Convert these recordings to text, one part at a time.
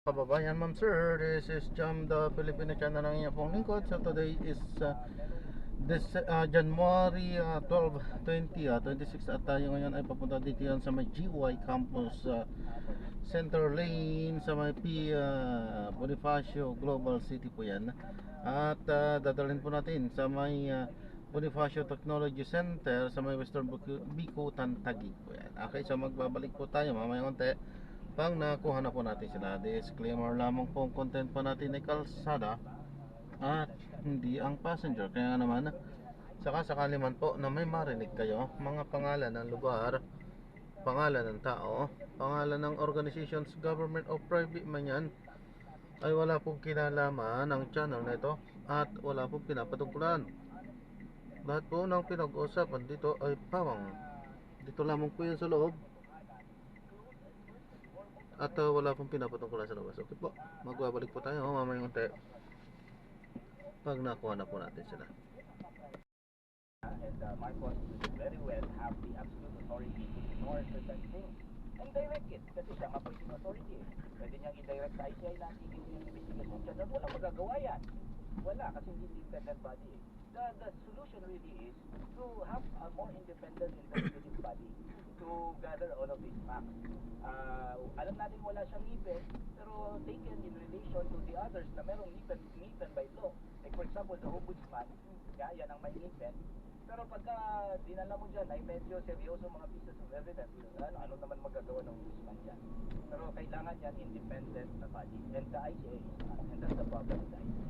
Kababayan, ma'am sir, this is Jam the Filipino channel ng inyong pong lingkod. So today is January 12, 26 at tayo ngayon ay papunta dito yan sa may GY Campus Center Lane sa may P Bonifacio Global City po yan. At dadalhin po natin sa may Bonifacio Technology Center sa may Western Bicutan, Taguig po yan. Okay, so magbabalik po tayo mamaya konti pag nakuha na po natin sila. Disclaimer lamang po, ang content pa natin ay kalsada at hindi ang passenger. Kaya naman, saka sakali man po na may marinig kayo mga pangalan ng lugar, pangalan ng tao, pangalan ng organizations, government o private man yan, ay wala pong kinalaman ng channel na ito at wala pong pinapatungkulan. Lahat po ng pinag-uusapan dito ay pawang dito lamang po yan sa loob at wala pong pinapatungkulan sa labas. Okay po, magbabalik po tayo mamayang unti pag nakuha na po natin sila. And Marcos would very well have the absolute authority to ignore certain things and direct it kasi siya nga po yung authority. Pwede niyang i-direct sa ICI na tigil yung investigation siya na walang magagawa yan. Wala kasi hindi independent body. The solution really is to have a more independent investigative body to gather all of these facts. Alam natin wala siyang ngipin, pero taken in relation to the others na merong ngipin by law. Like for example, the ombudsman, yan ang may ngipin. Pero pagka dinala mo dyan ay medyo seryoso mga pieces of evidence, ano naman magagawa ng ombudsman dyan. Pero kailangan yan independent na body. And the ICA is not. And that's the problem with the ICA.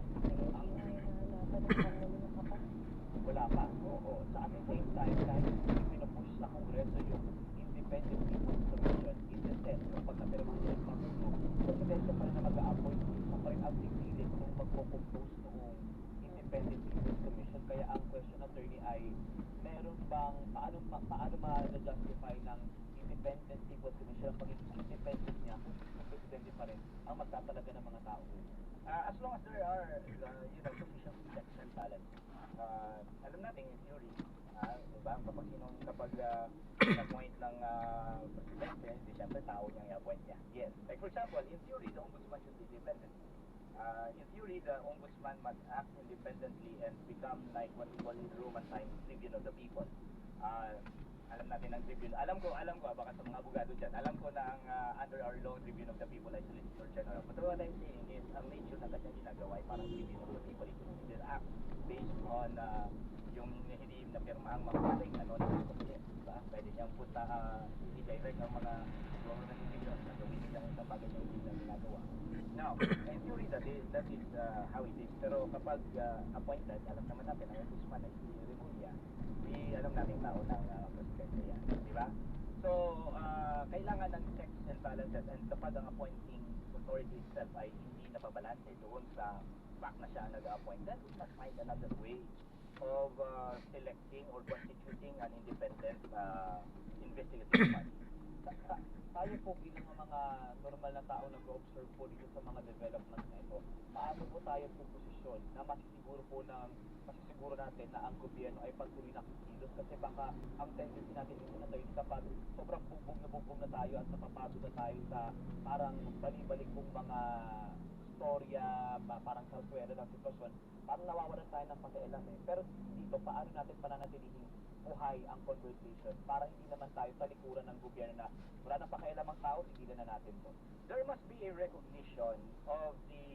Wala pa. Oo. Sa ating same time, kahit pinupush sa Kongreso yung Independent People's Commission, in the sense, yung pagkapirma ng Pangulo, presidensya pa rin na mag-a-appoint, sa pa rin ang pipilit kung magpo-compose noong Independent People's Commission. Kaya ang question, attorney, ay meron bang, paano ma-justify ng Independent People's Commission ang pagiging independent niya kung presidente pa rin ang magtatalaga ng mga tao? As long as there are, sufficient checks and balances. Alam natin in theory, diba? Kapag na-appoint ng presidente, di syempre tao niyang i-appoint niya. Yes. Like for example, in theory, the ombudsman should be independent. In theory, the ombudsman must act independently and become like what we call in Roman times, tribune of the people. Alam natin ang tribune. Alam ko, baka sa mga abogado dyan, alam ko na ang under our law, tribune of the people ay solicitor general. But what I'm saying is, ang nature na kanya ginagawa ay parang tribune of the people. It will act based on yung hindi na pirmahang mapaling anonymous complaint. Diba? Pwede niyang i-direct ang mga government officials na gawin nilang isang bagay na hindi na ginagawa. Now, in theory, that is how it is. Pero kapag appointed, alam naman natin ang ombudsman ay i-remove niya. Alam natin tao ng presidente yan. Diba? So, kailangan ng checks and balances, and kapag ang appointing authority itself ay hindi napabalanse doon sa fact na siya nag-appoint, then we must find another way of selecting or constituting an independent investigative body. Tayo po bilang mga normal na tao nag-observe po dito sa mga developments na ito, paano po tayo po posisyon na masisiguro natin na ang gobyerno ay patuloy na kikilos, kasi baka ang tendency natin dito na tayo kapag sobrang bugbog na tayo at napapagod na tayo sa parang balik-balik pong mga storya, parang salswero ng sitwasyon, parang nawawalan tayo ng pakialam eh. Pero dito, paano natin pananatilihin buhay ang conversation para hindi naman tayo talikuran ng gobyerno na wala nang pakialam ang tao, tigilan na natin to. There must be a recognition of the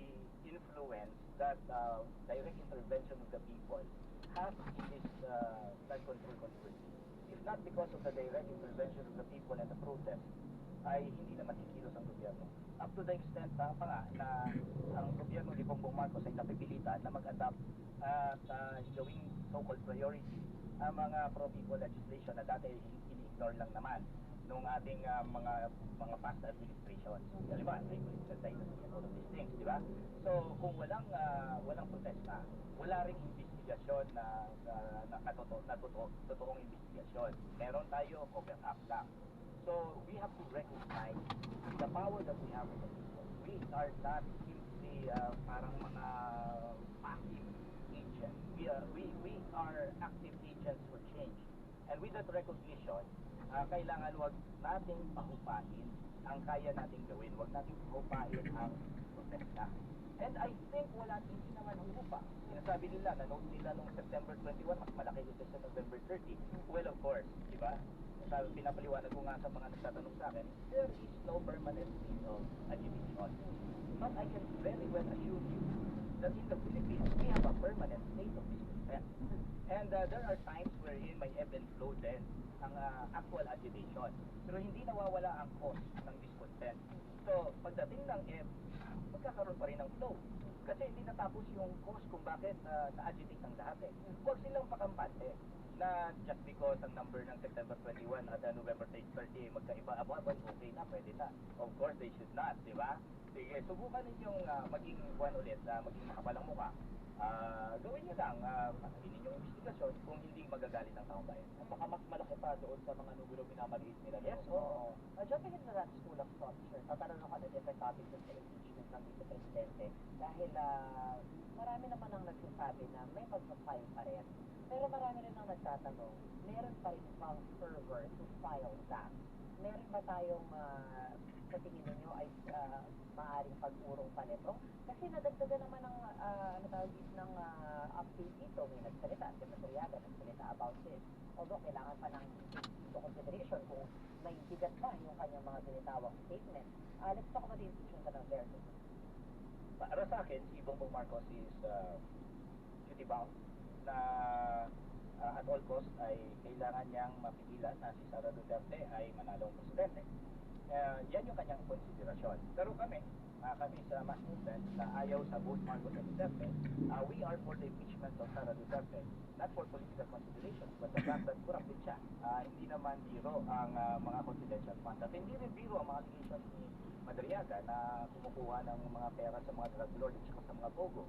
influence that direct intervention of the people has in this flood control controversy. If not because of the direct intervention of the people and the protest, ay hindi naman kikilos ang gobyerno. Up to the extent pa nga na ang gobyerno ni Bongbong Marcos ay napipilitan na mag-adapt at gawing so-called priority ang mga pro-people legislation na dati ini-ignore lang naman nung ating mga past administration. Halimbawa, regulation dynasty and all of these things, di ba? So, kung walang protesta, wala ring investigasyon na totoong investigasyon. Meron tayo cover up lang. So, we have to recognize the power that we have with the people. We are not simply parang mga passive agents. We are active agents for change. And with that recognition, kailangan wag nating pahupahin ang kaya nating gawin. Huwag nating hupain ang protesta. And I think hindi naman humupa. Sinasabi nila, na-note nila noong September 21, mas malaki ito sa November 30. Well, of course, di ba? Pinapaliwanag ko nga sa mga nagtatanong sa akin, there is no permanent state of agitation. But I can very well assure you that in the Philippines, we have a permanent state of discontent. And there are times wherein may ebb and flow din ang actual agitation. Pero hindi nawawala ang cause ng discontent. So, pagdating ng ebb, magkakaroon pa rin ng flow. Kasi hindi natapos yung cause kung bakit na-agitate ang lahat eh. Huwag silang pakampante na just because ang number ng September 21 at November 30 magkaiba, okay na, pwede na. Of course, they should not, di ba? Sige, subukan ninyong maging ulit, maging makapalang mukha. Gawin nyo lang, hindi yung investigasyon kung hindi magagalit ng taong bayan. Baka mas malaki pa doon sa mga numero minamaliit nila. Yes, oo. Jumping into that school of thought, sir, tatanong ako na different topics sa impeachment ng vice-presidente dahil marami naman ang nagsasabi na may pag-file pa rin. Pero marami rin ang nagtatanong, meron pa rin bang fervor to file that? Meron ba tayong sa tingin ninyo ay maaaring pag-urong pa nito? Kasi nadagdagan naman ng ng update dito. May nagsalita, si Matriaga nagsalita about this. Although kailangan pa ng into consideration kung may bigat pa yung kanyang mga binitawang statement. Let's talk about the institution ka ng Versus. Para sa akin, si Bongbong Marcos is duty bound na at all cost ay kailangan niyang mapigilan na si Sara Duterte ay manalong presidente. Yan yung kanyang konsiderasyon. Pero kami sa mass movement na ayaw sa both Marcos and Duterte, we are for the impeachment of Sara Duterte, not for political considerations, but the fact that corrupted siya. Hindi naman biro ang mga confidential funds. At hindi rin biro ang mga allegations ni Madriaga na kumukuha ng mga pera sa mga drug lord at sa mga pogo.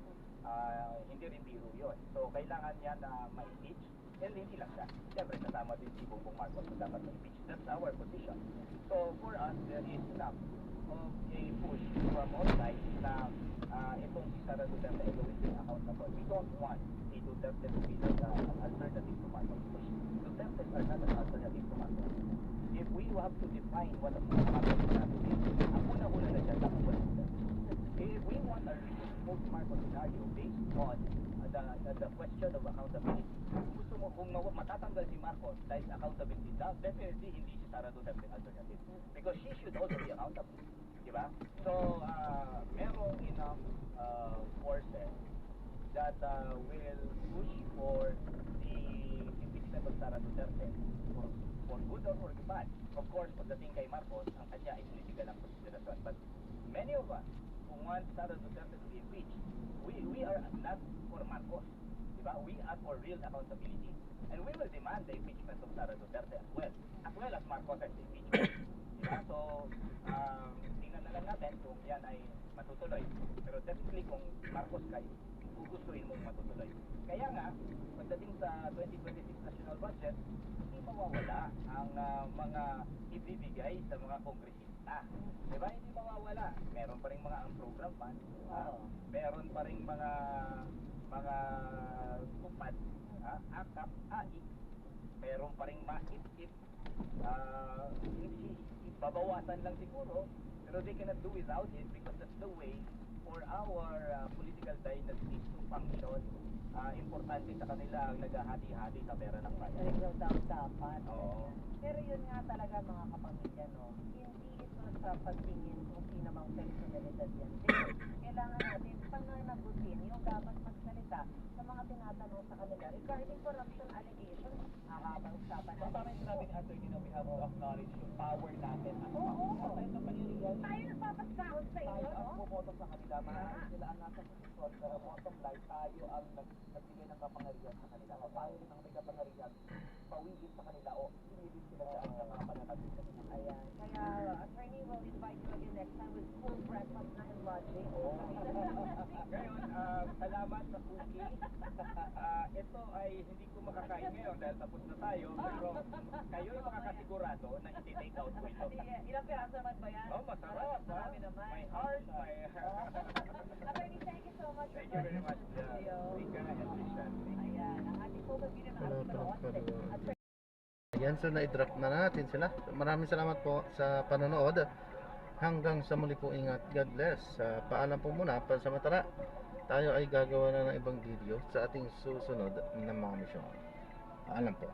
Hindi rin biro yun. So, kailangan niya na ma-impeach. And hindi lang siya. Siyempre, kasama din si Bongbong Marcos na dapat ma-impeach. That's our position. So, for us, there is enough of a push from all sides na itong si Sara Duterte ay going to be accountable. We don't want a Duterte to be like an alternative to Marcos. Duterte are not an alternative to Marcos. If we have to define what a Marcos scenario is, ang una-una na dyan, dapat wala Duterte. If we want a post-Marcos scenario based on the question of accountability, gusto mo kung matatanggal si Marcos dahil accountability, definitely hindi si Sara Duterte alternative. Because she should also be accountable. Diba? So, merong enough forces that will push for the impeachment of Sara Duterte for good or for bad. Of course, pagdating kay Marcos, ang kanya ay political ang konsiderasyon. But many of us who want Sara Duterte to be impeached, we are not for Marcos. Diba? We are for real accountability. And we will demand the impeachment of Sara Duterte as well as Marcos as impeachment. Diba? So, tingnan na lang natin kung yan ay matutuloy. Pero definitely kung Marcos kayo, gugustuhin mong matutuloy. Kaya nga, pagdating sa 2026 national budget, hindi mawawala ang mga ibibigay sa mga kongresista. Diba? Hindi mawawala. Meron pa rin mga ang program fund. Meron pa rin mga kupad, akap, AIC. Meron pa rin maip-ip. Babawasan lang siguro, pero they cannot do without it because that's the way for our political dynasties to function. Importante sa kanila ang naghahati-hati sa pera ng bayan. Ikaw dapat. Oo. Pero yun nga talaga mga kapamilya, no? Hindi ito sa pagtingin kung sino mang personalidad yan. Kailangan natin pananagutin yung dapat magsalita sa mga tinatanong sa kanila regarding corruption allegations. Habang usapan natin. Parang sinabi ni Atty. na we have to acknowledge yung power natin. Oo. Tayo sa paniriyan. Tayo nagpapasahod sa inyo, Tayo ang no? bumoto sa kanila. Maaaring sila ang nasa posisyon, pero bottom line, tayo ang nagbigay ng kapangyarihan sa kanila. Tayo rin ang may kapangyarihan, pawigin sa kanila o sinilin sila daan sa mga pananagin sa kanila. Ayan. Kaya, attorney, will invite you again next time with full breakfast na and lodging. Ngayon, salamat sa cookie. Ito ay hindi ko makakain ngayon dahil tapos na tayo, pero kayo yung makakasigurado na iti-take out ko ito. Ilang piraso naman ba yan? Oh, masarap, ha? Marami naman. My heart, my... Attorney, thank you so much for Thank you very much, video. Rika and Christian. Ayan, ang ating focus video na Wala ating pa, manood. pero- Attorney, Ayan, so na-drop na natin sila. Maraming salamat po sa panonood. Hanggang sa muli po, ingat. God bless. Paalam po muna. Pansamantala, tayo ay gagawa na ng ibang video sa ating susunod na mga misyon. Paalam po.